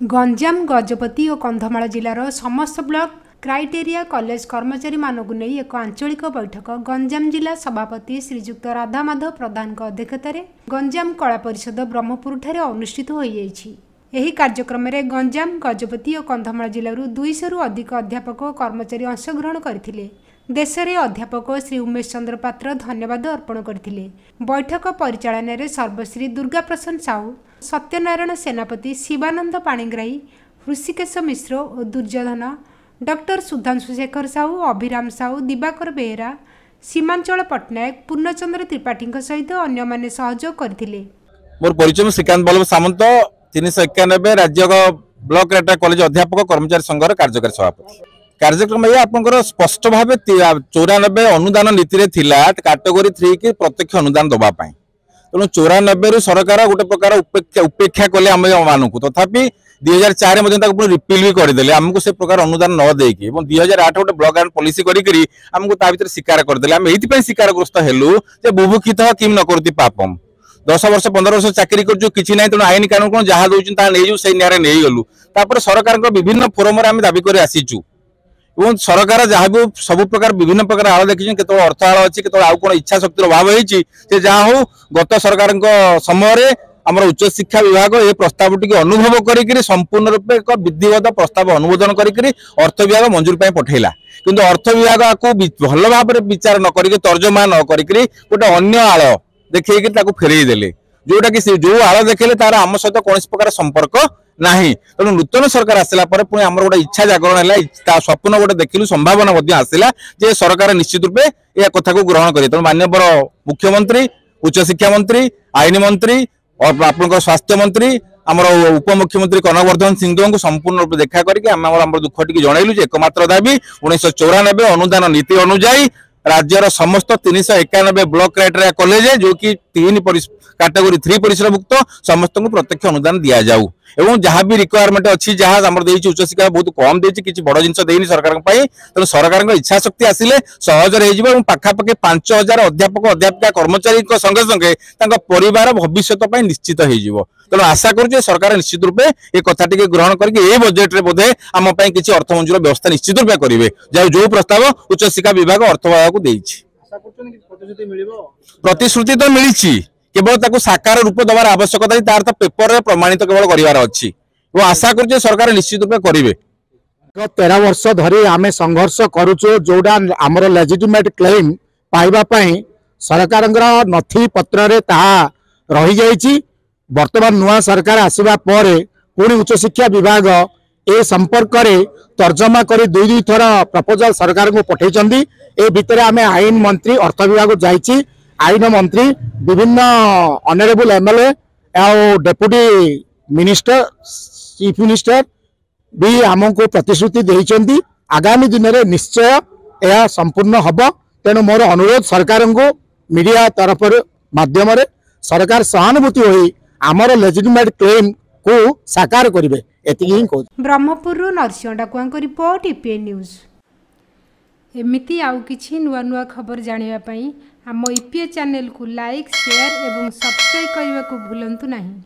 गंजाम गजपति और कंधमाल जिलार समस्त block criteria college कर्मचारी मानक नहीं एक आंचलिक बैठक गंजाम जिला सभापति श्रीजुक्त राधामाधव प्रधान अध्यक्षतार गंजाम कला परिषद ब्रह्मपुर ठारे अनुष्ठित हो यही कार्यक्रम में गंजाम गजपति और कंधमाल जिलूर 200 रु अधिक अध्यापक और कर्मचारी अंशग्रहण करथिले। देश में अध्यापक श्री उमेश चंद्र पात्र धन्यवाद अर्पण करथिले। बैठक परिचालन में सर्वश्री दुर्गा प्रसन्न साहू, सत्यनारायण सेनापति, शिवानंद पाणिग्राही, ऋषिकेश मिश्र और दुर्योधन, डॉक्टर सुधांशु शेखर साहू, अभिराम साहू, दिवाकर बेहेरा, सीमांचल पट्टनायक, पूर्णचंद्र त्रिपाठी सहित अन्य माने सहयोग करथिले। मोर परिचय श्रीकांत बल्लभ सामंत 391 राज्य ब्लॉक क्राइटेरिया कॉलेज अध्यापक कर्मचारी संघर कार्यकारी सभापति। कार्यक्रम ये आपंकर स्पष्ट भाव 94 अनुदान नीति थिला कैटेगरी 3 की प्रत्यक्ष अनुदान दबा पाई। तेणु 94 रु सरकार गोटे प्रकार उपेक्षा कले आम मानक तथापि 2004 पुणी रिपिल भी करदे आमको से प्रकार अनुदान न देकी 2008 गोटे ब्लॉक ग्रांट पॉलिसी करी आमको ता भीतर स्वीकार करदे। आम ये स्वीकारग्रस्त हेलु जे बुभुक्षित किम न करती पापम 10 वर्ष 15 वर्ष चाकरी कर किसी ना तेणु आईन कानून कौन जहाँ दौर से न्याय नहीं गलु सरकार विभिन्न फोरम आम दाबी कर आसीचु और सरकार जहाँ भी सब प्रकार विभिन्न प्रकार आड़ देखी के अर्थ आड़ अच्छी के आउ कौन इच्छा शक्ति अभाव हो जहाँ हो गत सरकार समय आम उच्च शिक्षा विभाग ये प्रस्ताव टी अनुभव कर संपूर्ण रूप एक विधिवत प्रस्ताव अनुमोदन कर अर्थ विभाग मंजूरी पठेला किंतु अर्थ विभाग को भल भाव विचार न करी तर्जमा न करी गोटे अन्य आड़ देखिए फेरई देले जोटा कि जो आड़ देखेले तार आम सहित कौन प्रकार संपर्क नहीं। तेणु नूतन सरकार आसला पुणी आम गोटे इच्छा जागरण है स्वप्न गोटे देखिलु संभावना आसला जे सरकार निश्चित रूपे यह कथा को ग्रहण करे। तेणु माननीय मुख्यमंत्री, उच्च शिक्षा मंत्री, आईन मंत्री और आप स्वास्थ्य मंत्री आमर उपमुख्यमंत्री कनकवर्धन सिंहदेव को संपूर्ण रूप देखा करके दुख टी जनइलु एकमात्र दाबी 1994 अनुदान नीति अनुଯାयी राज्यर समस्त 391 ब्लॉक क्राइटेरिया कॉलेज जो कि 3 कैटेगरी 3 परिसरभुक्त समस्त को प्रत्यक्ष अनुदान दि जाऊ एवं जहाँ भी रिक्वायरमेंट अच्छी जहाँ उच्च शिक्षा बहुत कम देती किसी बड़ जिन देनी सरकार तेणु सरकार इच्छा शक्ति आसिले सहज हो पाखापाखि 5000 अध्यापक अध्यापिका कर्मचारी संगे संगे परिवार भविष्य निश्चित हो। तेणु आशा करुचे सरकार निश्चित रूपे ये कथा टी ग्रहण करके बजेट रे बोधे आम किसी अर्थ मंजूर व्यवस्था निश्चित रूपे करेंगे जो प्रस्ताव उच्च शिक्षा विभाग अर्थ विभाग को देइछि। प्रतिश्रुति तो मिली केवल साकार रूप दबार आवश्यकता तार तो पेपर रे प्रमाणित केवल करार अच्छी वो आशा करुचे सरकार निश्चित रूपे करेंगे। 13 वर्ष धरी आमे संघर्ष करुचो जोड़ा आमर लेजिटिमेट क्लेम पाइबा पई सरकार नथी पत्र रे ताहा रही जाइछि। वर्तमान नुआ सरकार आसीबा परे पुणी उच्च शिक्षा विभाग ए संपर्क रे तर्जमा करी दुई थर प्रपोजल सरकार को पठेचंदी। ए भितर आमे आईन मंत्री अर्थ विभाग जाइछि, आईन मंत्री विभिन्न ऑनरेबल एमएलए और डेप्यूटी मिनिस्टर चीफ मिनिस्टर भी आमको प्रतिश्रुति देइचंदी। आगामी दिन में निश्चय यह संपूर्ण हब। तेणु मोर अनुरोध सरकार को मीडिया तरफ माध्यम सरकार सहानुभूति होई आमर लेजिटिमेट क्लेम को साकार करिवे एति ही कहू। ब्रह्मपुर नरसिंह डाकुआ को रिपोर्ट ईपीएन न्यूज। एमिति आउ किछि नुआ नुआ खबर जानिबा पई आम ईपीएन चैनल को लाइक, शेयर एवं सब्सक्राइब करने को भूलंतु नहीं।